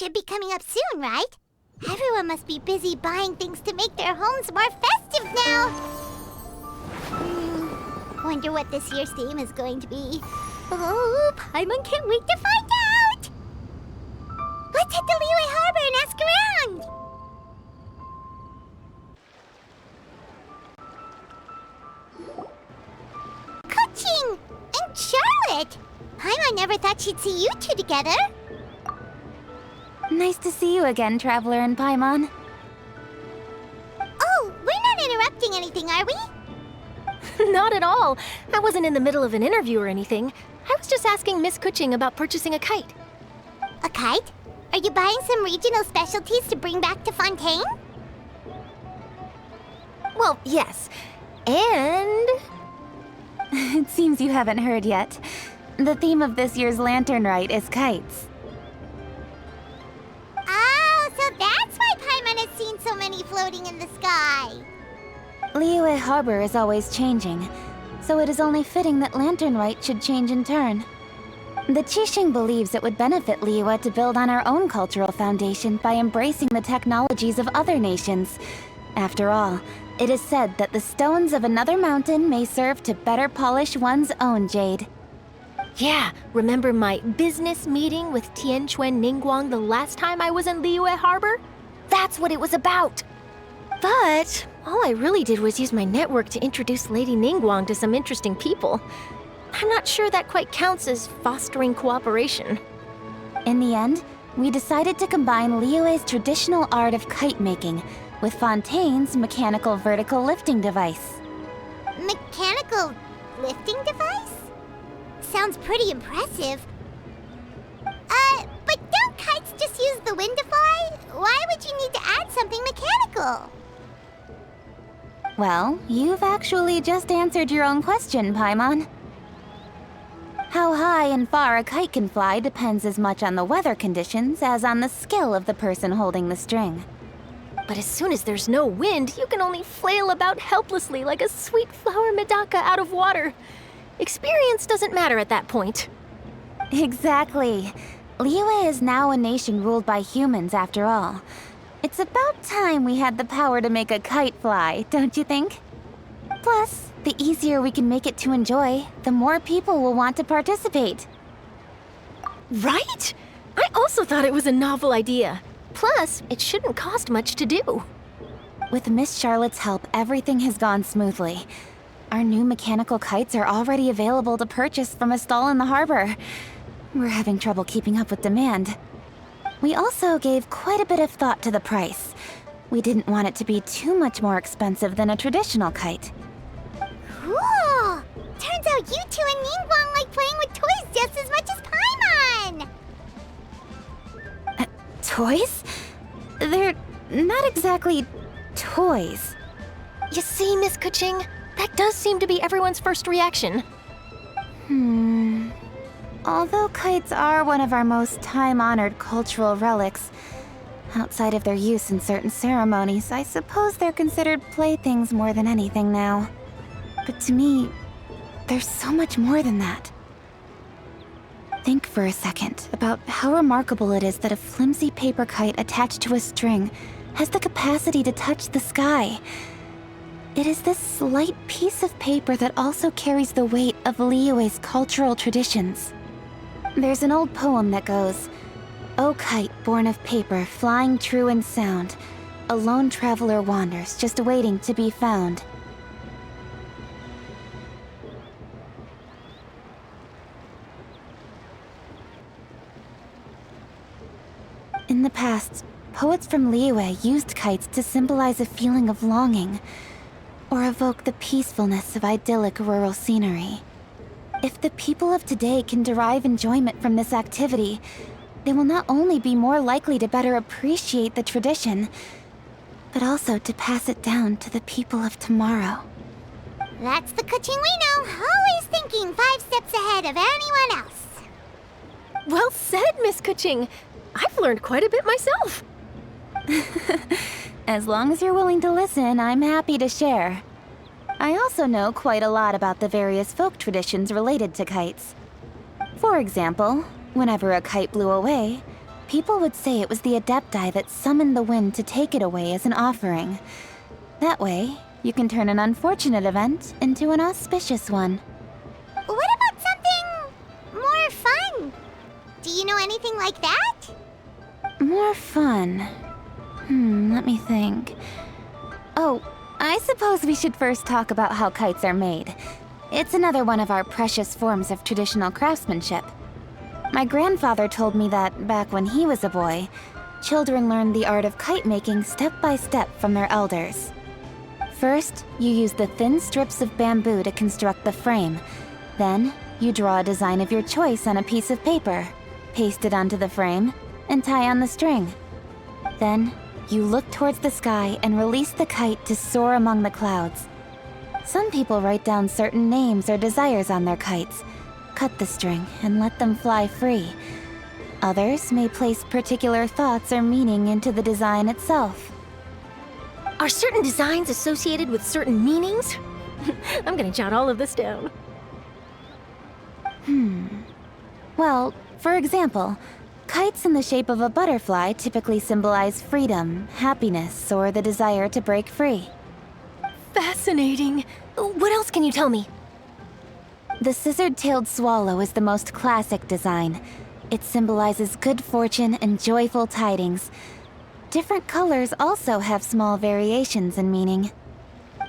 should be coming up soon, right? Everyone must be busy buying things to make their homes more festive now. Wonder what this year's theme is going to be. Oh, Paimon can't wait to find out! Let's head to Liyue Harbor and ask around! Kuching! And Charlotte! Paimon never thought she'd see you two together. Nice to see you again, Traveler and Paimon. Oh, we're not interrupting anything, are we? Not at all. I wasn't in the middle of an interview or anything. I was just asking Miss Kuching about purchasing a kite. A kite? Are you buying some regional specialties to bring back to Fontaine? Well, yes. And... It seems you haven't heard yet. The theme of this year's Lantern Rite is kites. Oh, so that's why Paimon has seen so many floating in the sky. Liyue Harbor is always changing, so it is only fitting that Lantern Rite should change in turn. The Qixing believes it would benefit Liyue to build on our own cultural foundation by embracing the technologies of other nations. After all, it is said that the stones of another mountain may serve to better polish one's own jade. yeah, remember my business meeting with Tianquan Ningguang the last time I was in Liyue Harbor? That's what it was about. But all I really did was use my network to introduce Lady Ningguang to some interesting people. I'm not sure that quite counts as fostering cooperation. In the end, we decided to combine Liyue's traditional art of kite making with Fontaine's mechanical vertical lifting device. Mechanical lifting device? Sounds pretty impressive. But don't kites just use the wind to fly? Why would you need to add something mechanical? Well, you've actually just answered your own question, Paimon. How high and far a kite can fly depends as much on the weather conditions as on the skill of the person holding the string. But as soon as there's no wind, you can only flail about helplessly like a sweet flower medaka out of water. Experience doesn't matter at that point. Exactly. Liyue is now a nation ruled by humans, after all. It's about time we had the power to make a kite fly, don't you think? Plus, the easier we can make it to enjoy, the more people will want to participate. Right? I also thought it was a novel idea. Plus, it shouldn't cost much to do. With Miss Charlotte's help, everything has gone smoothly. Our new mechanical kites are already available to purchase from a stall in the harbor. We're having trouble keeping up with demand. We also gave quite a bit of thought to the price. We didn't want it to be too much more expensive than a traditional kite. Cool! Turns out you two and Ningguang like playing with toys just as much as Paimon! Toys? They're not exactly toys. You see, Miss Kuching? That does seem to be everyone's first reaction. Although kites are one of our most time-honored cultural relics, outside of their use in certain ceremonies, I suppose they're considered playthings more than anything now. But to me, there's so much more than that. Think for a second about how remarkable it is that a flimsy paper kite attached to a string has the capacity to touch the sky. It is this slight piece of paper that also carries the weight of Liyue's cultural traditions. There's an old poem that goes, "O kite born of paper, flying true and sound, a lone traveler wanders, just waiting to be found." In the past, poets from Liyue used kites to symbolize a feeling of longing, or evoke the peacefulness of idyllic rural scenery. If the people of today can derive enjoyment from this activity, they will not only be more likely to better appreciate the tradition, but also to pass it down to the people of tomorrow. That's the Kuching we know, always thinking 5 steps ahead of anyone else. Well said, Miss Kuching. I've learned quite a bit myself. As long as you're willing to listen, I'm happy to share. I also know quite a lot about the various folk traditions related to kites. For example, whenever a kite blew away, people would say it was the Adepti that summoned the wind to take it away as an offering. That way, you can turn an unfortunate event into an auspicious one. What about something more fun? Do you know anything like that? More fun. Let me think. Oh, I suppose we should first talk about how kites are made. It's another one of our precious forms of traditional craftsmanship. My grandfather told me that back when he was a boy, children learned the art of kite making step by step from their elders. First, you use the thin strips of bamboo to construct the frame. Then, you draw a design of your choice on a piece of paper, paste it onto the frame, and tie on the string. Then, you look towards the sky and release the kite to soar among the clouds. Some people write down certain names or desires on their kites, cut the string, and let them fly free. Others may place particular thoughts or meaning into the design itself. Are certain designs associated with certain meanings? I'm gonna jot all of this down. Well, for example, kites in the shape of a butterfly typically symbolize freedom, happiness, or the desire to break free. Fascinating. What else can you tell me? The scissor-tailed swallow is the most classic design. It symbolizes good fortune and joyful tidings. Different colors also have small variations in meaning.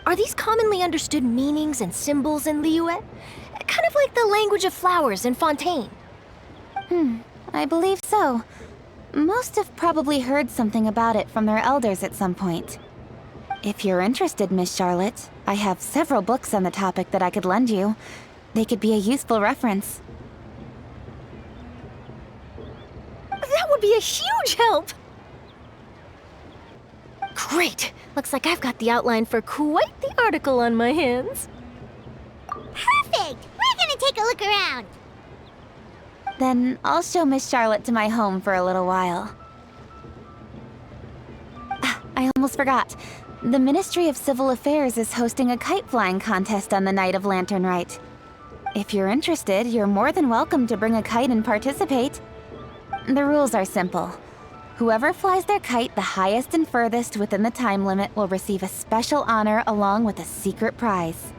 Are these commonly understood meanings and symbols in Liyue? Kind of like the language of flowers in Fontaine. I believe so. Most have probably heard something about it from their elders at some point. If you're interested, Miss Charlotte, I have several books on the topic that I could lend you. They could be a useful reference. That would be a huge help! Great! Looks like I've got the outline for quite the article on my hands. Perfect! We're gonna take a look around. Then I'll show Miss Charlotte to my home for a little while. I almost forgot. The Ministry of Civil Affairs is hosting a kite flying contest on the night of Lantern Rite. If you're interested, you're more than welcome to bring a kite and participate. The rules are simple. Whoever flies their kite the highest and furthest within the time limit will receive a special honor along with a secret prize.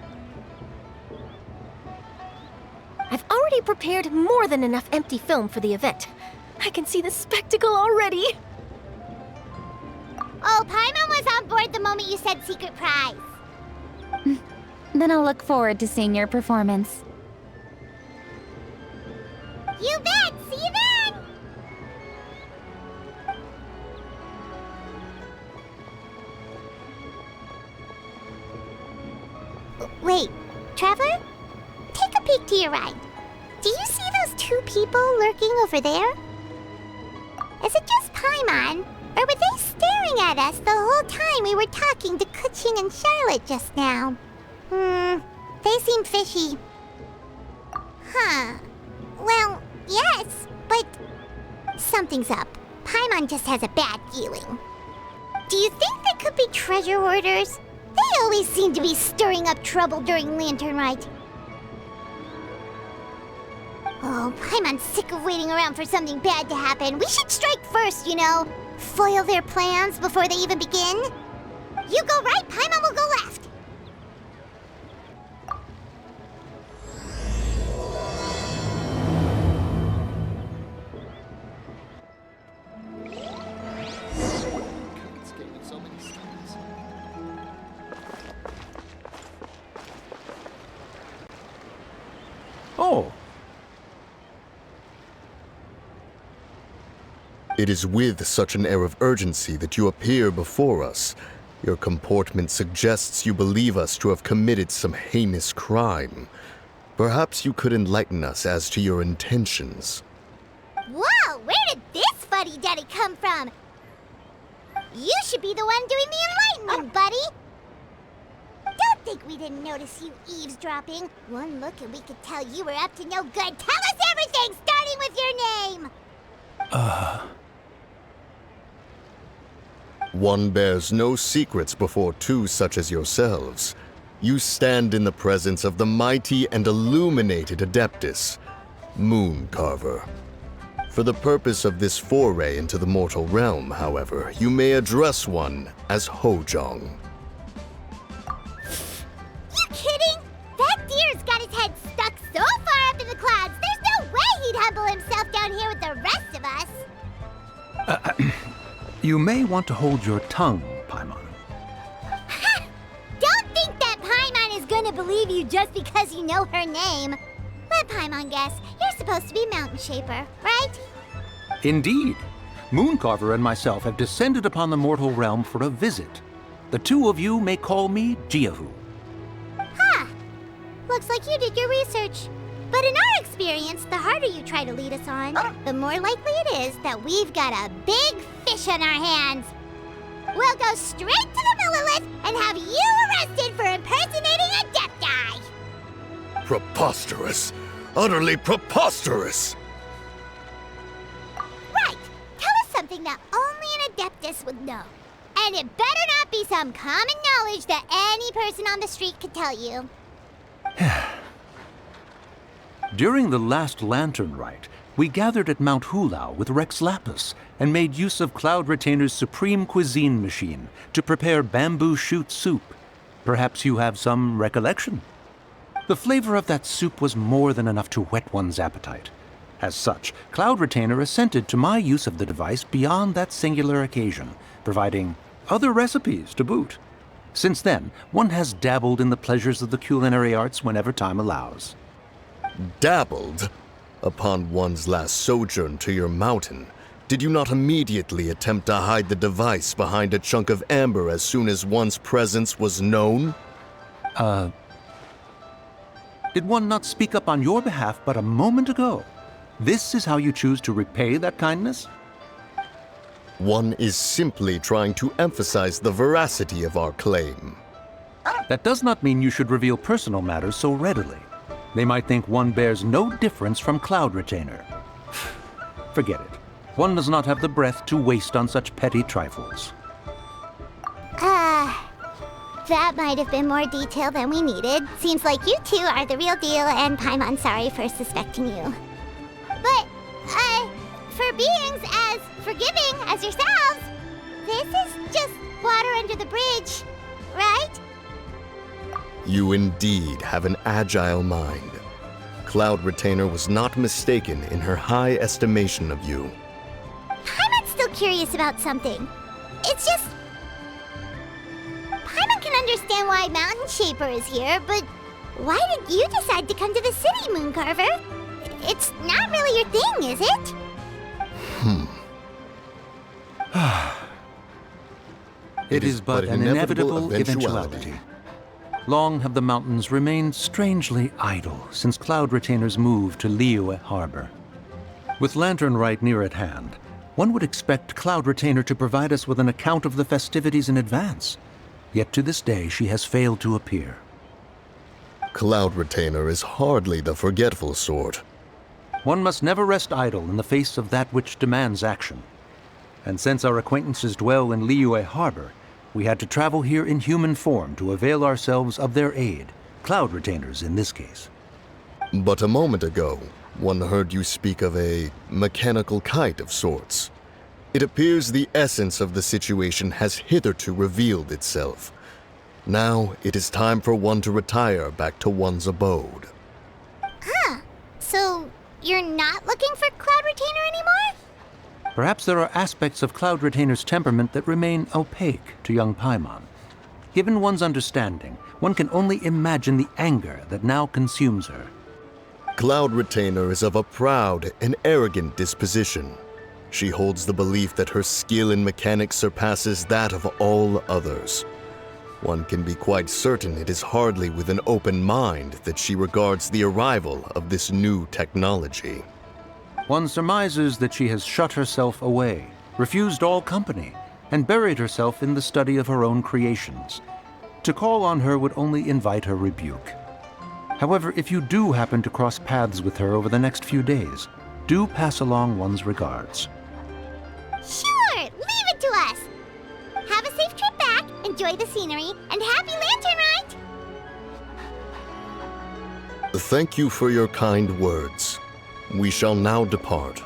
I've already prepared more than enough empty film for the event. I can see the spectacle already. Oh, Paimon was on board the moment you said secret prize. Then I'll look forward to seeing your performance. You bet! See you then! Wait, Traveler? Take a peek to your right. Do you see those two people lurking over there? Is it just Paimon? Or were they staring at us the whole time we were talking to Kuching and Charlotte just now? They seem fishy. Huh. Well, yes, but something's up. Paimon just has a bad feeling. Do you think they could be treasure hoarders? They always seem to be stirring up trouble during Lantern Rite. Oh, Paimon's sick of waiting around for something bad to happen. We should strike first, you know. Foil their plans before they even begin. You go right, Paimon will go left. Oh. It is with such an air of urgency that you appear before us. Your comportment suggests you believe us to have committed some heinous crime. Perhaps you could enlighten us as to your intentions. Whoa, where did this fuddy-duddy come from? You should be the one doing the enlightenment, buddy. Don't think we didn't notice you eavesdropping. One look and we could tell you were up to no good. Tell us everything, starting with your name. One bears no secrets before two such as yourselves. You stand in the presence of the mighty and illuminated Adeptus, Moon Carver. For the purpose of this foray into the mortal realm, however, you may address one as Hojong. You kidding? That deer's got his head stuck so far up in the clouds, there's no way he'd humble himself down here with the rest of us. You may want to hold your tongue, Paimon. Ha! Don't think that Paimon is gonna believe you just because you know her name. Let Paimon guess. You're supposed to be Mountain Shaper, right? Indeed. Mooncarver and myself have descended upon the mortal realm for a visit. The two of you may call me Jiahu. Huh. Looks like you did your research. But in our experience, the harder you try to lead us on, the more likely it is that we've got a big fish on our hands. We'll go straight to the Millilith and have you arrested for impersonating a death guy. Preposterous! Utterly preposterous! Right. Tell us something that only an Adeptus would know. And it better not be some common knowledge that any person on the street could tell you. During the last Lantern Rite, we gathered at Mount Hulao with Rex Lapis and made use of Cloud Retainer's supreme cuisine machine to prepare bamboo shoot soup. Perhaps you have some recollection? The flavor of that soup was more than enough to whet one's appetite. As such, Cloud Retainer assented to my use of the device beyond that singular occasion, providing other recipes to boot. Since then, one has dabbled in the pleasures of the culinary arts whenever time allows. Dabbled? Upon one's last sojourn to your mountain, did you not immediately attempt to hide the device behind a chunk of amber as soon as one's presence was known? Did one not speak up on your behalf but a moment ago? This is how you choose to repay that kindness? One is simply trying to emphasize the veracity of our claim. That does not mean you should reveal personal matters so readily. They might think one bears no difference from Cloud Retainer. Forget it. One does not have the breath to waste on such petty trifles. That might have been more detail than we needed. Seems like you two are the real deal, and Paimon's sorry for suspecting you. But, for beings as forgiving as yourselves, this is just water under the bridge, right? You indeed have an agile mind. Cloud Retainer was not mistaken in her high estimation of you. Paimon's still curious about something. It's just... Paimon can understand why Mountain Shaper is here, but why did you decide to come to the city, Mooncarver? It's not really your thing, is it? It is but an inevitable eventuality. Long have the mountains remained strangely idle since Cloud Retainer's move to Liyue Harbor. With Lantern Rite near at hand, one would expect Cloud Retainer to provide us with an account of the festivities in advance. Yet to this day, she has failed to appear. Cloud Retainer is hardly the forgetful sort. One must never rest idle in the face of that which demands action. And since our acquaintances dwell in Liyue Harbor, we had to travel here in human form to avail ourselves of their aid, Cloud Retainers in this case. But a moment ago, one heard you speak of a mechanical kite of sorts. It appears the essence of the situation has hitherto revealed itself. Now it is time for one to retire back to one's abode. So you're not looking for Cloud Retainer anymore? Perhaps there are aspects of Cloud Retainer's temperament that remain opaque to young Paimon. Given one's understanding, one can only imagine the anger that now consumes her. Cloud Retainer is of a proud and arrogant disposition. She holds the belief that her skill in mechanics surpasses that of all others. One can be quite certain it is hardly with an open mind that she regards the arrival of this new technology. One surmises that she has shut herself away, refused all company, and buried herself in the study of her own creations. To call on her would only invite her rebuke. However, if you do happen to cross paths with her over the next few days, do pass along one's regards. Sure, leave it to us. Have a safe trip back, enjoy the scenery, and happy Lantern Rite! Thank you for your kind words. We shall now depart.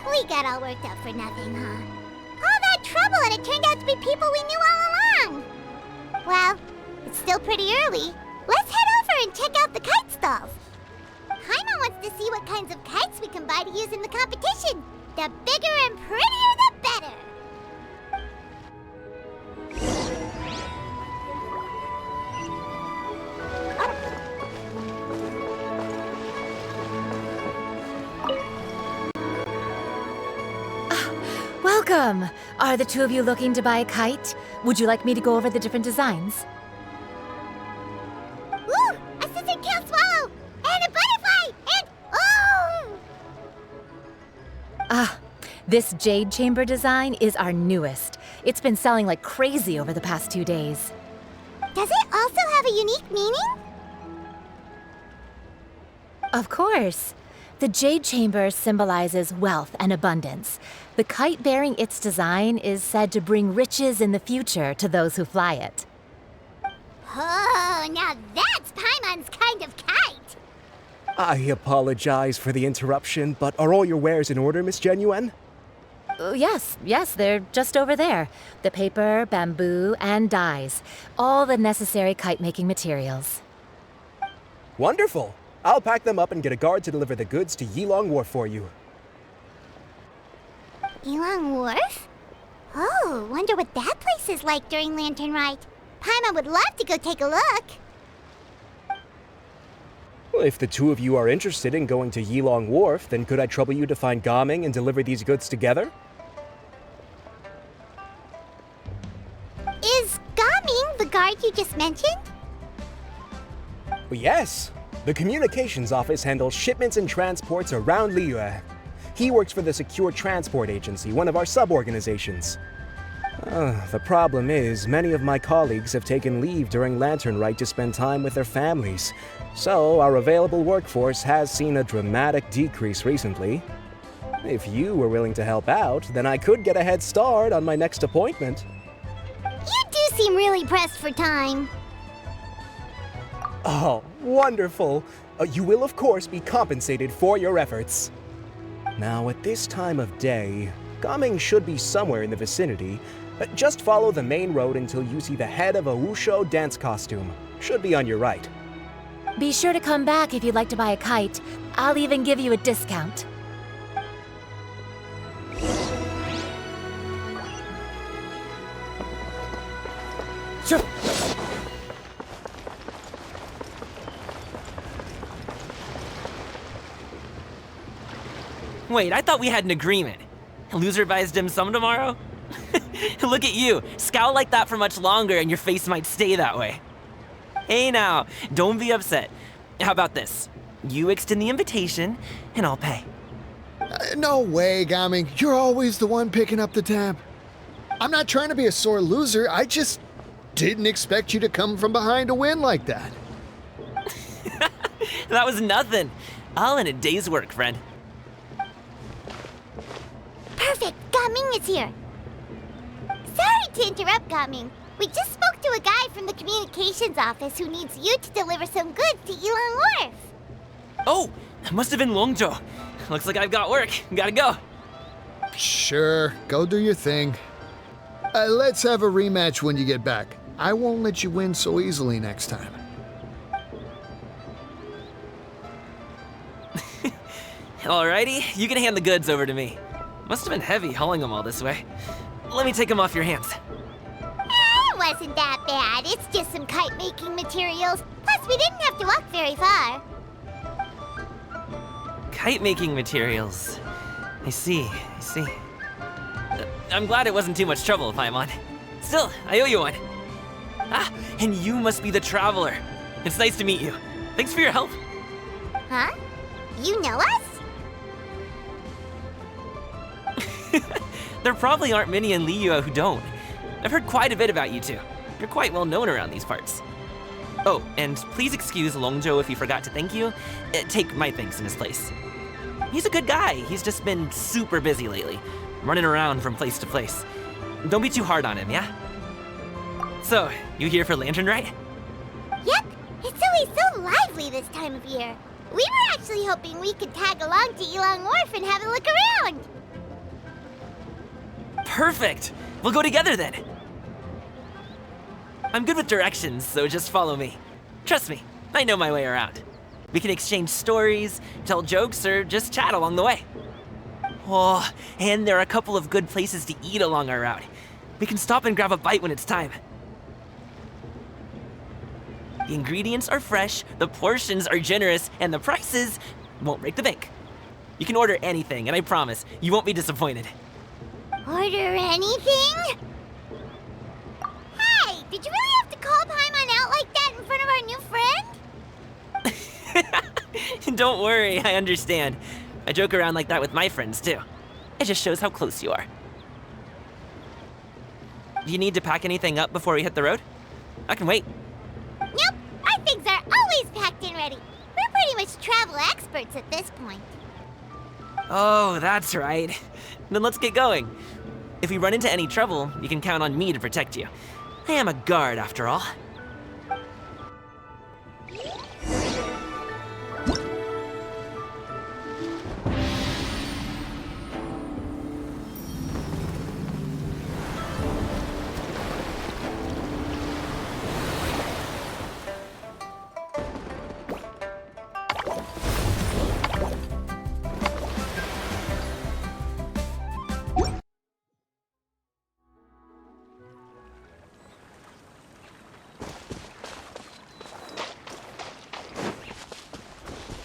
We got all worked up for nothing, huh? All that trouble and it turned out to be people we knew all along! Well, it's still pretty early. Let's head over and check out the kite stalls. Paimon wants to see what kinds of kites we can buy to use in the competition. The bigger and prettier, the better! Welcome! Are the two of you looking to buy a kite? Would you like me to go over the different designs? Ooh! A scissor-tail swallow! And a butterfly! And... oh! This jade chamber design is our newest. It's been selling like crazy over the past 2 days. Does it also have a unique meaning? Of course. The jade chamber symbolizes wealth and abundance. The kite bearing its design is said to bring riches in the future to those who fly it. Oh, now that's Paimon's kind of kite! I apologize for the interruption, but are all your wares in order, Miss Genuine? Yes, they're just over there. The paper, bamboo, and dyes. All the necessary kite-making materials. Wonderful! I'll pack them up and get a guard to deliver the goods to Yilong Wharf for you. Yilong Wharf? Oh, wonder what that place is like during Lantern Rite. Paimon would love to go take a look. Well, if the two of you are interested in going to Yilong Wharf, then could I trouble you to find Gaming and deliver these goods together? Is Gaming the guard you just mentioned? Well, yes. The communications office handles shipments and transports around Liyue. He works for the Secure Transport Agency, one of our sub-organizations. The problem is, many of my colleagues have taken leave during Lantern Rite to spend time with their families, so our available workforce has seen a dramatic decrease recently. If you were willing to help out, then I could get a head start on my next appointment. You do seem really pressed for time. Oh, wonderful! You will, of course, be compensated for your efforts. Now, at this time of day, Gaming should be somewhere in the vicinity. Just follow the main road until you see the head of a Wushu dance costume. Should be on your right. Be sure to come back if you'd like to buy a kite. I'll even give you a discount. Sure. Wait, I thought we had an agreement. Loser buys dim sum tomorrow? Look at you, scowl like that for much longer and your face might stay that way. Hey now, don't be upset. How about this? You extend the invitation, and I'll pay. No way, Gaming. You're always the one picking up the tab. I'm not trying to be a sore loser. I just didn't expect you to come from behind to win like that. That was nothing. All in a day's work, friend. Perfect! Gaming is here! Sorry to interrupt, Gaming. We just spoke to a guy from the communications office who needs you to deliver some goods to Yilong Wharf. Oh, that must have been Longzhou. Looks like I've got work. Gotta go. Sure, go do your thing. Let's have a rematch when you get back. I won't let you win so easily next time. Alrighty, you can hand the goods over to me. Must have been heavy hauling them all this way. Let me take them off your hands. It wasn't that bad. It's just some kite-making materials. Plus, we didn't have to walk very far. Kite-making materials. I see. I'm glad it wasn't too much trouble, Paimon. Still, I owe you one. Ah, and you must be the traveler. It's nice to meet you. Thanks for your help. Huh? You know us? There probably aren't many in Liyue who don't. I've heard quite a bit about you two. You're quite well known around these parts. Oh, and please excuse Longzhou if he forgot to thank you. Take my thanks in his place. He's a good guy. He's just been super busy lately, running around from place to place. Don't be too hard on him, yeah? So, you here for Lantern Rite? Yep. It's always so lively this time of year. We were actually hoping we could tag along to Yilong Wharf and have a look around. Perfect! We'll go together then. I'm good with directions, so just follow me. Trust me, I know my way around. We can exchange stories, tell jokes, or just chat along the way. Oh, and there are a couple of good places to eat along our route. We can stop and grab a bite when it's time. The ingredients are fresh, the portions are generous, and the prices won't break the bank. You can order anything, and I promise, you won't be disappointed. Order anything? Hey, did you really have to call Paimon out like that in front of our new friend? Don't worry, I understand. I joke around like that with my friends, too. It just shows how close you are. Do you need to pack anything up before we hit the road? I can wait. Nope, our things are always packed and ready. We're pretty much travel experts at this point. Oh, that's right. Then let's get going. If we run into any trouble, you can count on me to protect you. I am a guard, after all.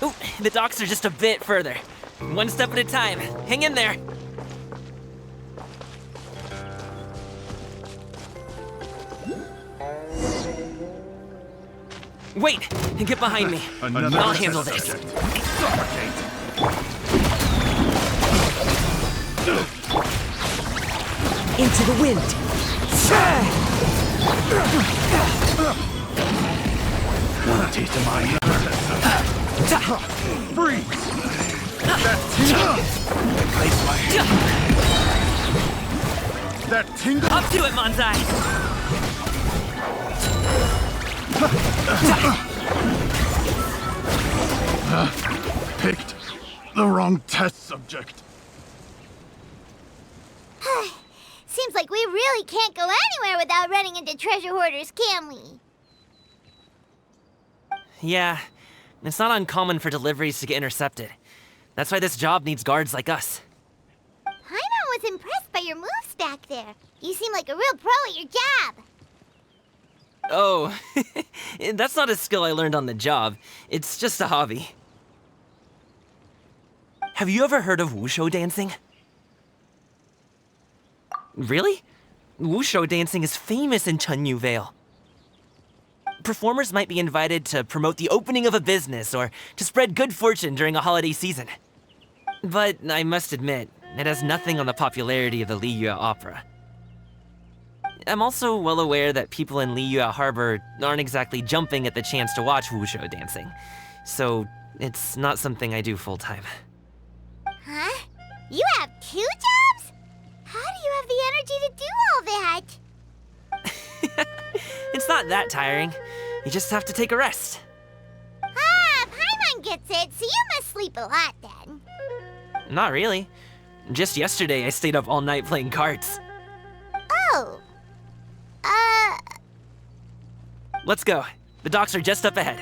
Ooh, the docks are just a bit further. One step at a time. Hang in there. Wait, get behind me. I'll handle this. Into the wind. Want a taste of my freeze! That tingle! Up to it, Manzai! Picked the wrong test subject. Seems like we really can't go anywhere without running into treasure hoarders, can we? Yeah, it's not uncommon for deliveries to get intercepted. That's why this job needs guards like us. Paimon was impressed by your moves back there. You seem like a real pro at your job. Oh, that's not a skill I learned on the job. It's just a hobby. Have you ever heard of wushu dancing? Really? Wushu dancing is famous in Chunyu Vale. Performers might be invited to promote the opening of a business or to spread good fortune during a holiday season. But I must admit, it has nothing on the popularity of the Liyue opera. I'm also well aware that people in Liyue Harbor aren't exactly jumping at the chance to watch wushu dancing, so it's not something I do full-time. Huh? You have 2 jobs? How do you have the energy to do all that? It's not that tiring. You just have to take a rest. Ah, Paimon gets it, so you must sleep a lot then. Not really. Just yesterday, I stayed up all night playing cards. Oh. Let's go. The docks are just up ahead.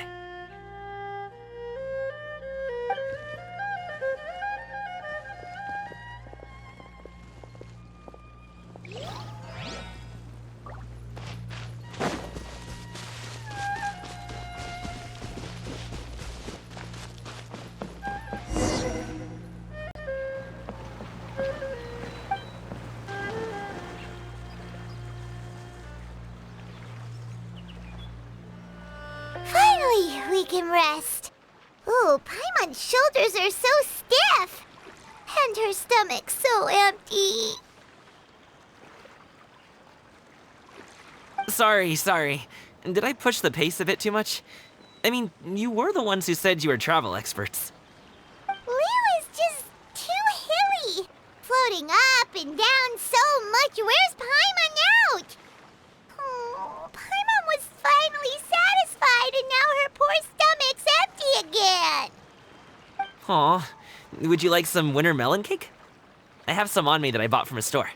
Finally, we can rest. Ooh, Paimon's shoulders are so stiff. And her stomach so empty. Sorry. Did I push the pace a bit too much? I mean, you were the ones who said you were travel experts. Liu is just too hilly. Floating up and down so much. Where's Paimon out? Oh, Paimon was finally satisfied and now her poor stomach's empty again. Aw, would you like some winter melon cake? I have some on me that I bought from a store.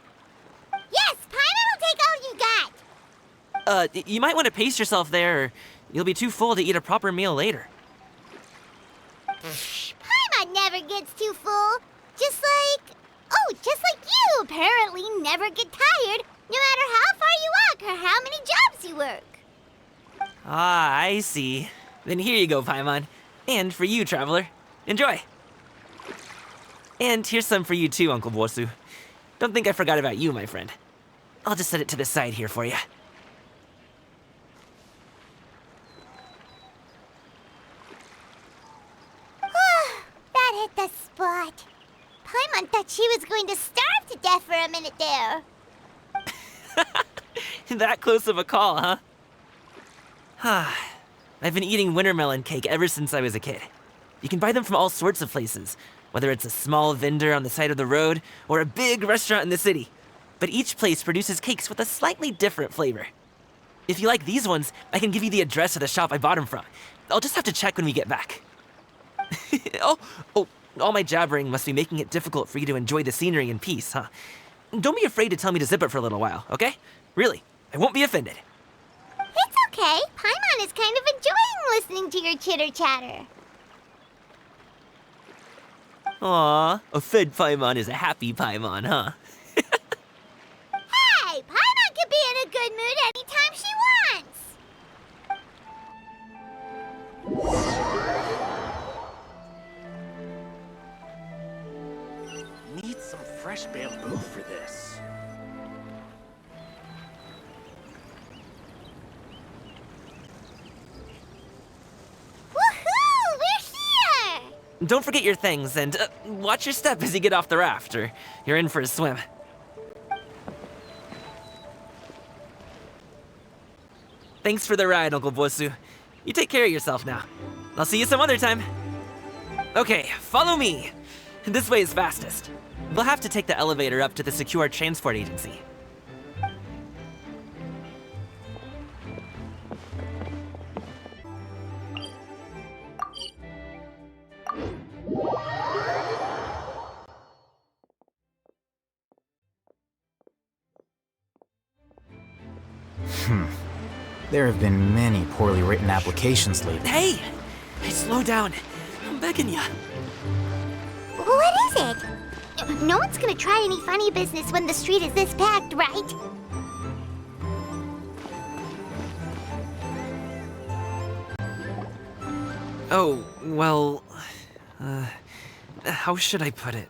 You might want to pace yourself there, or you'll be too full to eat a proper meal later. Paimon never gets too full. Just like you apparently never get tired, no matter how far you walk or how many jobs you work. Ah, I see. Then here you go, Paimon. And for you, traveler. Enjoy. And here's some for you too, Uncle Bosu. Don't think I forgot about you, my friend. I'll just set it to the side here for you. That hit the spot. Paimon thought she was going to starve to death for a minute there. That close of a call, huh? I've been eating wintermelon cake ever since I was a kid. You can buy them from all sorts of places, whether it's a small vendor on the side of the road or a big restaurant in the city. But each place produces cakes with a slightly different flavor. If you like these ones, I can give you the address of the shop I bought them from. I'll just have to check when we get back. Oh, all my jabbering must be making it difficult for you to enjoy the scenery in peace, huh? Don't be afraid to tell me to zip it for a little while, okay? Really, I won't be offended. It's okay. Paimon is kind of enjoying listening to your chitter-chatter. Aw, a fed Paimon is a happy Paimon, huh? Hey, Paimon can be in a good mood anytime she wants. Need some fresh bamboo for this. Woohoo! We're here! Don't forget your things, and watch your step as you get off the raft, or you're in for a swim. Thanks for the ride, Uncle Bosu. You take care of yourself now. I'll see you some other time. Okay, follow me. This way is fastest. We'll have to take the elevator up to the secure transport agency. There have been many poorly written applications lately. Hey! Slow down. I'm begging ya. What is it? No one's gonna try any funny business when the street is this packed, right? Oh, well... how should I put it?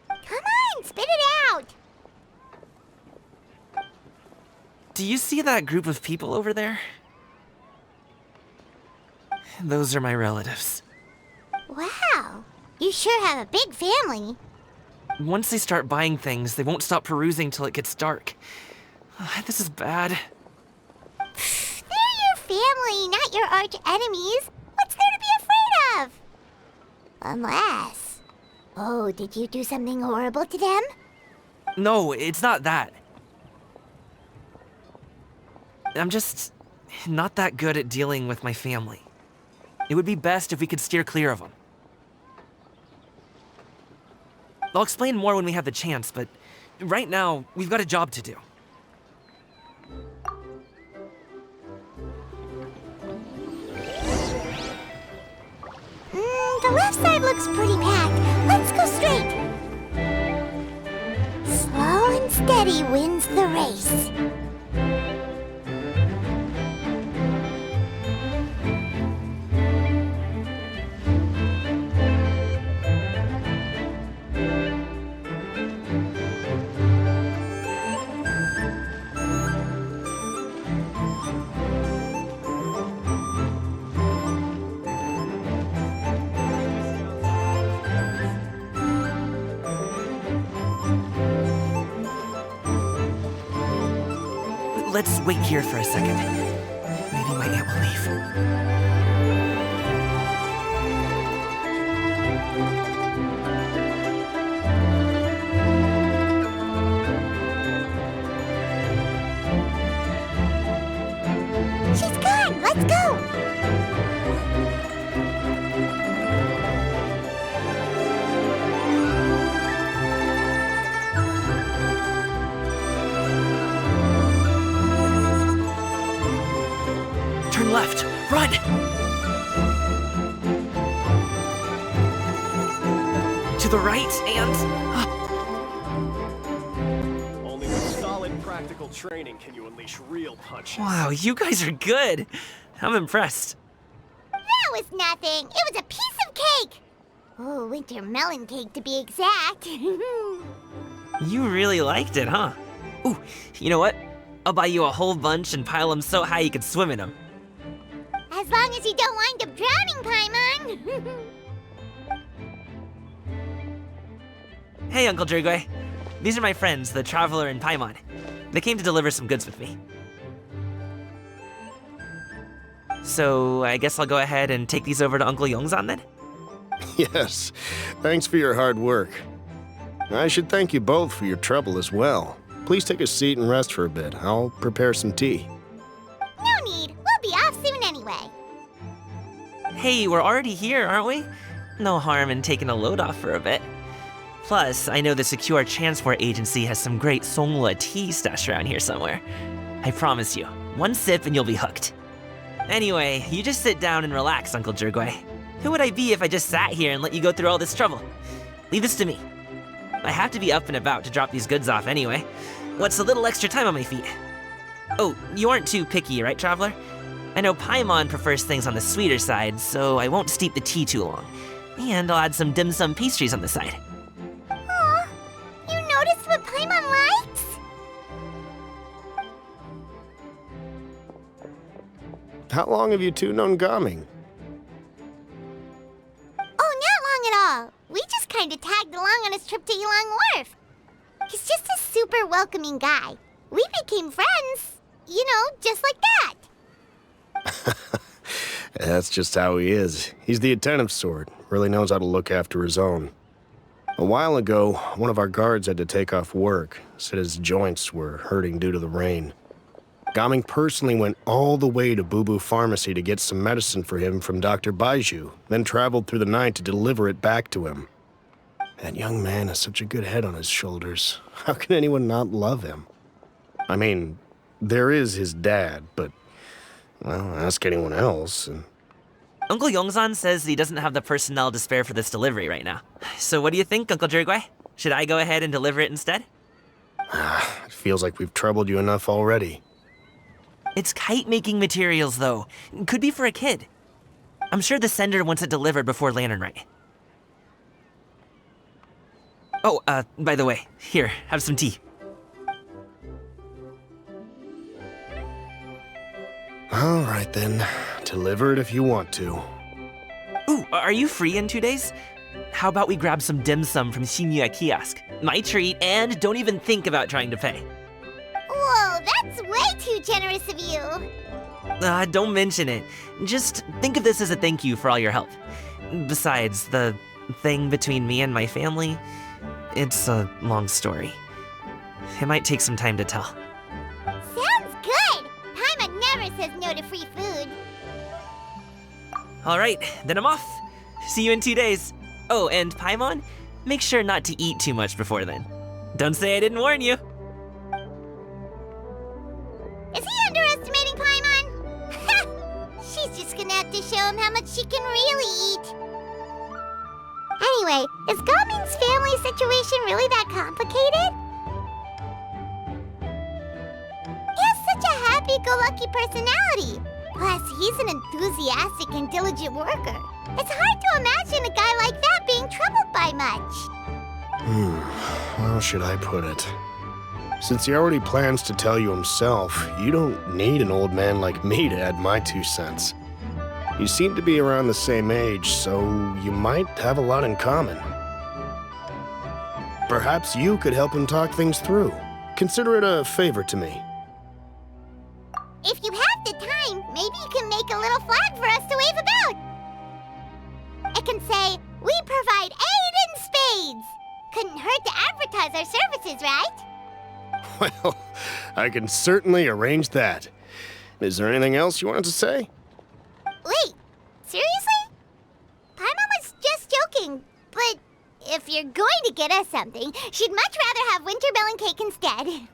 Come on, spit it out! Do you see that group of people over there? Those are my relatives. Wow, you sure have a big family. Once they start buying things, they won't stop perusing till it gets dark. This is bad. They're your family, not your arch enemies. What's there to be afraid of? Unless... Oh, did you do something horrible to them? No, it's not that. I'm just not that good at dealing with my family. It would be best if we could steer clear of them. I'll explain more when we have the chance, but right now, we've got a job to do. The left side looks pretty packed. Let's go straight. Slow and steady wins the race. Let's wait here for a second. Maybe my aunt will leave. She's gone. Let's go. left. Run! To the right and... Only with solid practical training can you unleash real punches. Wow, you guys are good. I'm impressed. That was nothing. It was a piece of cake. Oh, winter melon cake to be exact. You really liked it, huh? Ooh, you know what? I'll buy you a whole bunch and pile them so high you could swim in them. As long as you don't wind up drowning, Paimon. Hey, Uncle Jirgwe. These are my friends, the Traveler and Paimon. They came to deliver some goods with me. So, I guess I'll go ahead and take these over to Uncle Yongzan then? Yes, thanks for your hard work. I should thank you both for your trouble as well. Please take a seat and rest for a bit. I'll prepare some tea. No need. We'll be off soon anyway. Hey, we're already here, aren't we? No harm in taking a load off for a bit. Plus, I know the Secure Transport Agency has some great Songhua tea stashed around here somewhere. I promise you, one sip and you'll be hooked. Anyway, you just sit down and relax, Uncle Jirgwe. Who would I be if I just sat here and let you go through all this trouble? Leave this to me. I have to be up and about to drop these goods off anyway. What's a little extra time on my feet? Oh, you aren't too picky, right, Traveler? I know Paimon prefers things on the sweeter side, so I won't steep the tea too long. And I'll add some dim sum pastries on the side. Aw, you noticed what Paimon likes? How long have you two known Gaming? Oh, not long at all. We just kind of tagged along on his trip to Yulong Wharf. He's just a super welcoming guy. We became friends, you know, just like that. That's just how he is. He's the attentive sort. Really knows how to look after his own. A while ago, one of our guards had to take off work. Said his joints were hurting due to the rain. Gaming personally went all the way to Boo Boo Pharmacy to get some medicine for him from Dr. Baiju, then traveled through the night to deliver it back to him. That young man has such a good head on his shoulders. How can anyone not love him? I mean, there is his dad, but, well, ask anyone else. And Uncle Yongzan says he doesn't have the personnel to spare for this delivery right now. So what do you think, Uncle Jirgwe? Should I go ahead and deliver it instead? It feels like we've troubled you enough already. It's kite-making materials, though. Could be for a kid. I'm sure the sender wants it delivered before Lantern Rite. Oh, by the way, here, have some tea. All right, then. Deliver it if you want to. Ooh, are you free in 2 days? How about we grab some dim sum from Shinya Kiosk? My treat, and don't even think about trying to pay. Whoa, that's way too generous of you. Don't mention it. Just think of this as a thank you for all your help. Besides, the thing between me and my family, it's a long story. It might take some time to tell. Sounds good. Paimon never says no to free food. All right, then I'm off. See you in 2 days. Oh, and Paimon, make sure not to eat too much before then. Don't say I didn't warn you. Is he underestimating Paimon? She's just gonna have to show him how much she can really eat. Anyway, is Gaming's family situation really that complicated? He has such a happy-go-lucky personality. Plus, he's an enthusiastic and diligent worker. It's hard to imagine a guy like that being troubled by much. How should I put it? Since he already plans to tell you himself, you don't need an old man like me to add my 2 cents. You seem to be around the same age, so you might have a lot in common. Perhaps you could help him talk things through. Consider it a favor to me. If you have the time, maybe you can make a little flag for us to wave about. It can say, "We provide aid in spades." Couldn't hurt to advertise our services, right? Well, I can certainly arrange that. Is there anything else you wanted to say? Wait, seriously? Paimon was just joking, but if you're going to get us something, she'd much rather have winter melon cake instead.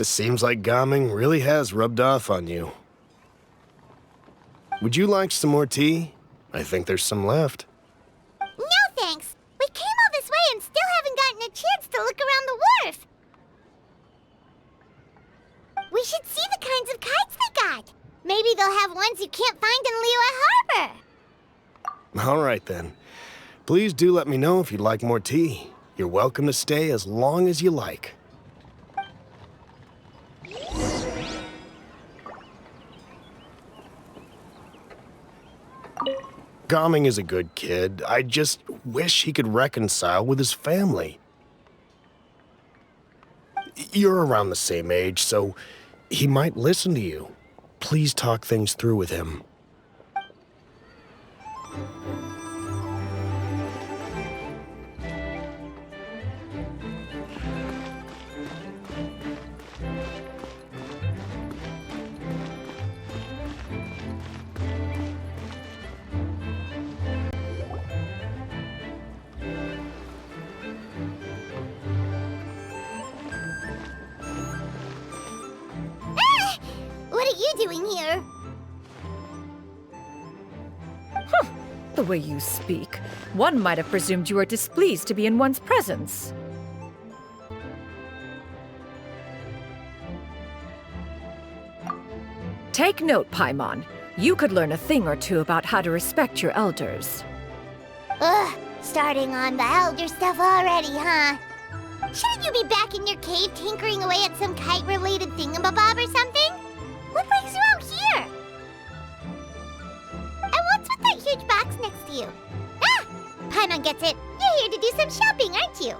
Seems like Gaming really has rubbed off on you. Would you like some more tea? I think there's some left. No thanks. We came all this way and still haven't gotten a chance to look around the wharf. We should see the kinds of kites they got. Maybe they'll have ones you can't find in Liyue Harbor. All right then. Please do let me know if you'd like more tea. You're welcome to stay as long as you like. Gaming is a good kid. I just wish he could reconcile with his family. You're around the same age, so he might listen to you. Please talk things through with him. What are you doing here? The way you speak, one might have presumed you were displeased to be in one's presence. Take note, Paimon. You could learn a thing or two about how to respect your elders. Ugh, starting on the elder stuff already, huh? Shouldn't you be back in your cave tinkering away at some kite-related thingamabob or something? What brings you out here? And what's with that huge box next to you? Ah! Paimon gets it. You're here to do some shopping, aren't you?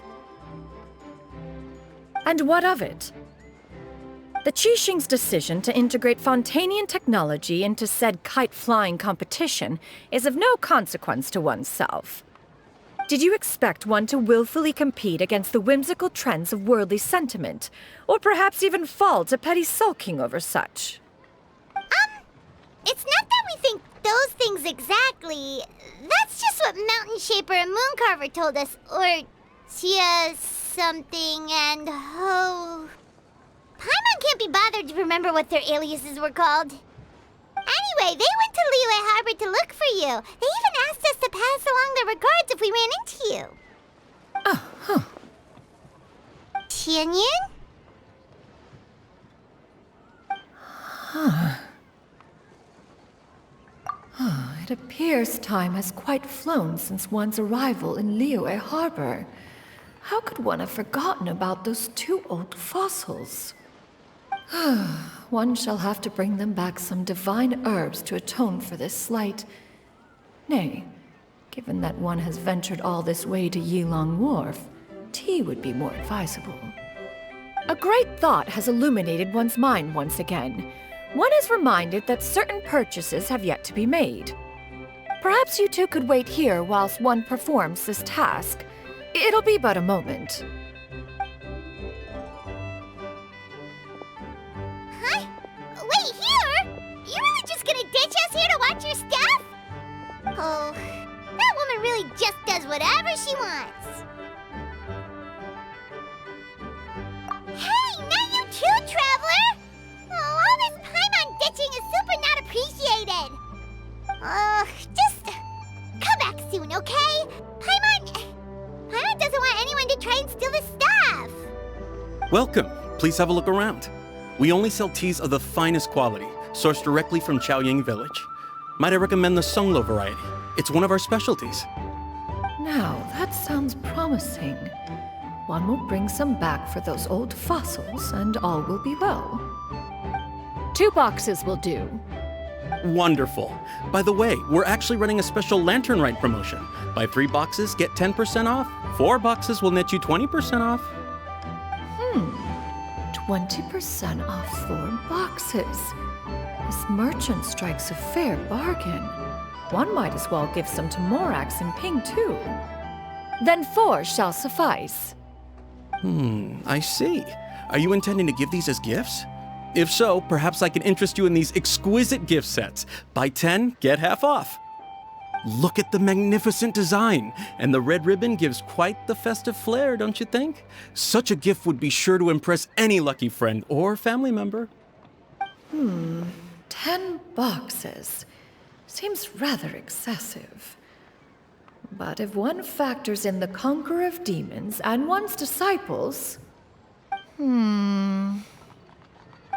And what of it? The Qixing's decision to integrate Fontanian technology into said kite-flying competition is of no consequence to oneself. Did you expect one to willfully compete against the whimsical trends of worldly sentiment, or perhaps even fall to petty sulking over such? It's not that we think those things exactly. That's just what Mountain Shaper and Mooncarver told us, or Tia something and Ho. Paimon can't be bothered to remember what their aliases were called. Anyway, they went to Liyue Harbor to look for you. They even asked us to pass along their regards if we ran into you. Oh, huh. Tianyun? It appears time has quite flown since one's arrival in Liyue Harbor. How could one have forgotten about those two old fossils? One shall have to bring them back some divine herbs to atone for this slight. Nay, given that one has ventured all this way to Yilong Wharf, tea would be more advisable. A great thought has illuminated one's mind once again. One is reminded that certain purchases have yet to be made. Perhaps you two could wait here whilst one performs this task. It'll be but a moment. Huh? Wait, here? You really just gonna ditch us here to watch your stuff? Oh, that woman really just does whatever she wants. Hey, not you too, Traveler! Oh, all this Paimon ditching is super not appreciated. Just come back soon, okay? Paimon doesn't want anyone to try and steal the stuff. Welcome. Please have a look around. We only sell teas of the finest quality, sourced directly from Chaoying Village. Might I recommend the Songlo variety? It's one of our specialties. Now, that sounds promising. One will bring some back for those old fossils, and all will be well. 2 boxes will do. Wonderful. By the way, we're actually running a special Lantern Rite promotion. Buy 3 boxes, get 10% off. 4 boxes will net you 20% off. 20% off 4 boxes. This merchant strikes a fair bargain. One might as well give some to Morax and Ping, too. Then 4 shall suffice. I see. Are you intending to give these as gifts? If so, perhaps I can interest you in these exquisite gift sets. Buy 10, get half off. Look at the magnificent design, and the red ribbon gives quite the festive flair, don't you think? Such a gift would be sure to impress any lucky friend or family member. 10 boxes. Seems rather excessive. But if one factors in the conqueror of demons and one's disciples... 10!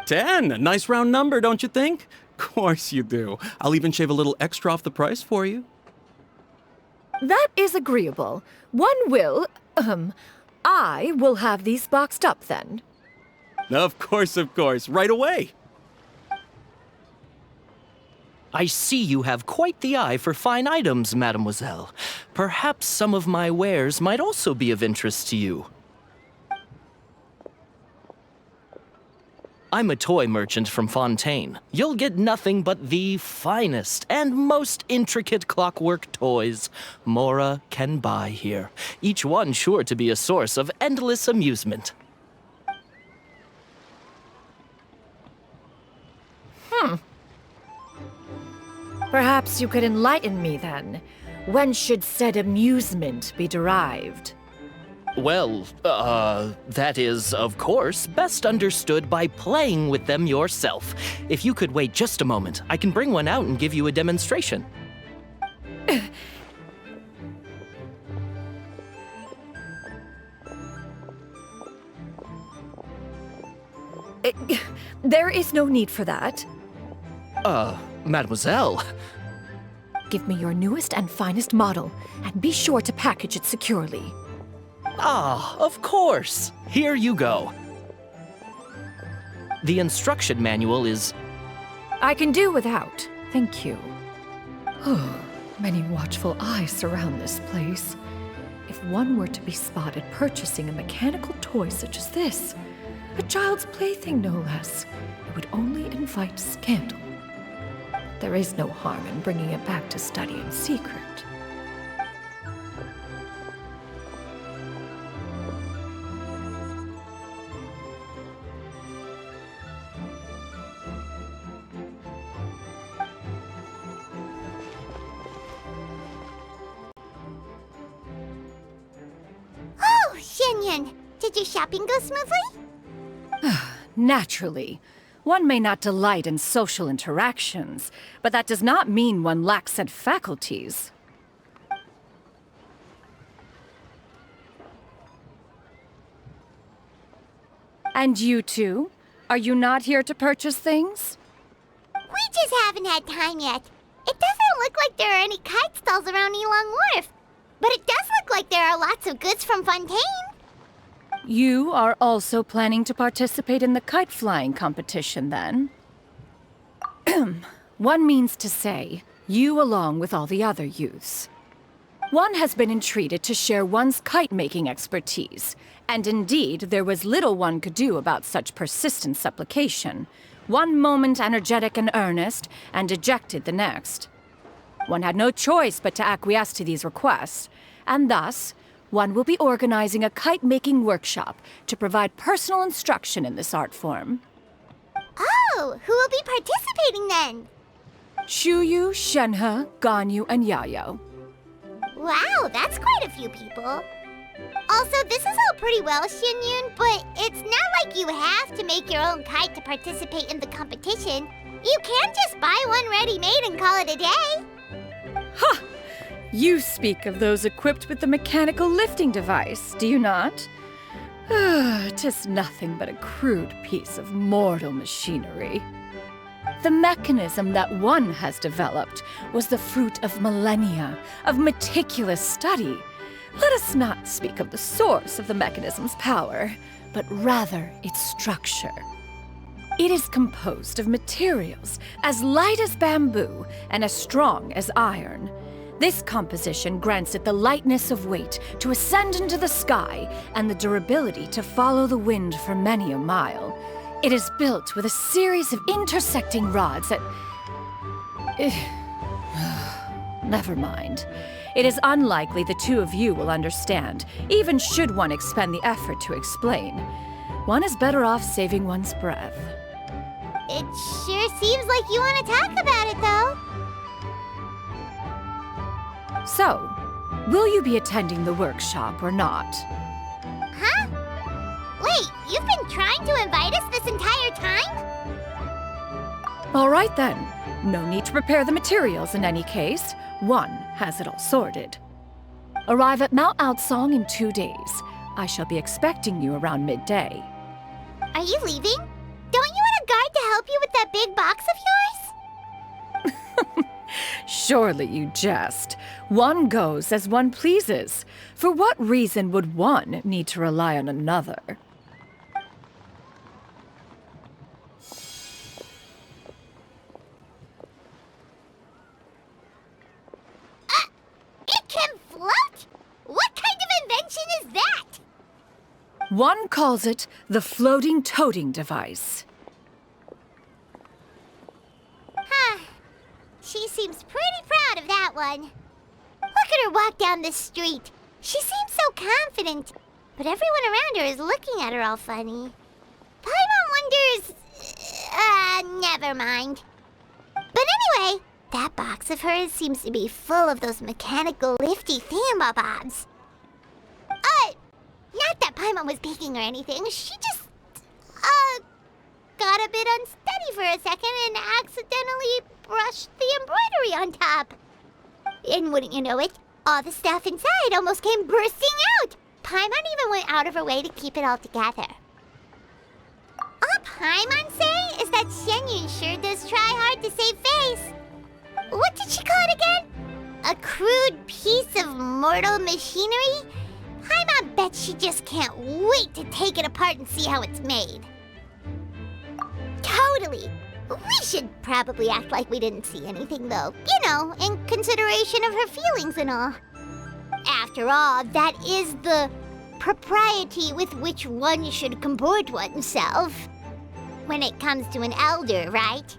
A nice round number, don't you think? Course you do. I'll even shave a little extra off the price for you. That is agreeable. I will have these boxed up then. Of course, right away. I see you have quite the eye for fine items, mademoiselle. Perhaps some of my wares might also be of interest to you. I'm a toy merchant from Fontaine. You'll get nothing but the finest and most intricate clockwork toys Mora can buy here. Each one sure to be a source of endless amusement. Perhaps you could enlighten me then. When should said amusement be derived? Well, that is, of course, best understood by playing with them yourself. If you could wait just a moment, I can bring one out and give you a demonstration. There is no need for that. Mademoiselle. Give me your newest and finest model, and be sure to package it securely. Ah, of course. Here you go. The instruction manual is... I can do without, thank you. Oh, many watchful eyes surround this place. If one were to be spotted purchasing a mechanical toy such as this, a child's plaything no less, it would only invite scandal. There is no harm in bringing it back to study in secret. Oh, Shenyan, did your shopping go smoothly? Naturally. One may not delight in social interactions, but that does not mean one lacks said faculties. And you two? Are you not here to purchase things? We just haven't had time yet. It doesn't look like there are any kite stalls around Elong Wharf, but it does look like there are lots of goods from Fontaine. You are also planning to participate in the kite flying competition, then? One means to say, you along with all the other youths. One has been entreated to share one's kite-making expertise, and indeed there was little one could do about such persistent supplication. One moment energetic and earnest, and dejected the next. One had no choice but to acquiesce to these requests, and thus, one will be organizing a kite-making workshop to provide personal instruction in this art form. Oh, who will be participating then? Shuyu, Shenhe, Ganyu, and Yayo. Wow, that's quite a few people. Also, this is all pretty well, Xinyun, but it's not like you have to make your own kite to participate in the competition. You can just buy one ready-made and call it a day. Ha! You speak of those equipped with the mechanical lifting device, do you not? 'Tis nothing but a crude piece of mortal machinery. The mechanism that one has developed was the fruit of millennia of meticulous study. Let us not speak of the source of the mechanism's power, but rather its structure. It is composed of materials as light as bamboo and as strong as iron. This composition grants it the lightness of weight to ascend into the sky and the durability to follow the wind for many a mile. It is built with a series of intersecting rods that... Never mind. It is unlikely the two of you will understand, even should one expend the effort to explain. One is better off saving one's breath. It sure seems like you want to talk about it, though. So, will you be attending the workshop or not? Huh? Wait, you've been trying to invite us this entire time? All right then. No need to prepare the materials in any case. One has it all sorted. Arrive at Mount Outsong in 2 days. I shall be expecting you around midday. Are you leaving? Don't you want a guard to help you with that big box of yours? Surely you jest. One goes as one pleases. For what reason would one need to rely on another? It can float? What kind of invention is that? One calls it the floating toting device. Huh. She seems pretty proud of that one. Look at her walk down the street. She seems so confident, but everyone around her is looking at her all funny. Paimon wonders... never mind. But anyway, that box of hers seems to be full of those mechanical lifty thingamabobs. Not that Paimon was peeking or anything. She just, got a bit unsteady for a second and accidentally brushed the embroidery on top. And wouldn't you know it, all the stuff inside almost came bursting out. Paimon even went out of her way to keep it all together. All Paimon say is that Shenyun sure does try hard to save face. What did she call it again? A crude piece of mortal machinery? Paimon bets she just can't wait to take it apart and see how it's made. Totally. We should probably act like we didn't see anything, though. You know, in consideration of her feelings and all. After all, that is the propriety with which one should comport oneself. When it comes to an elder, right?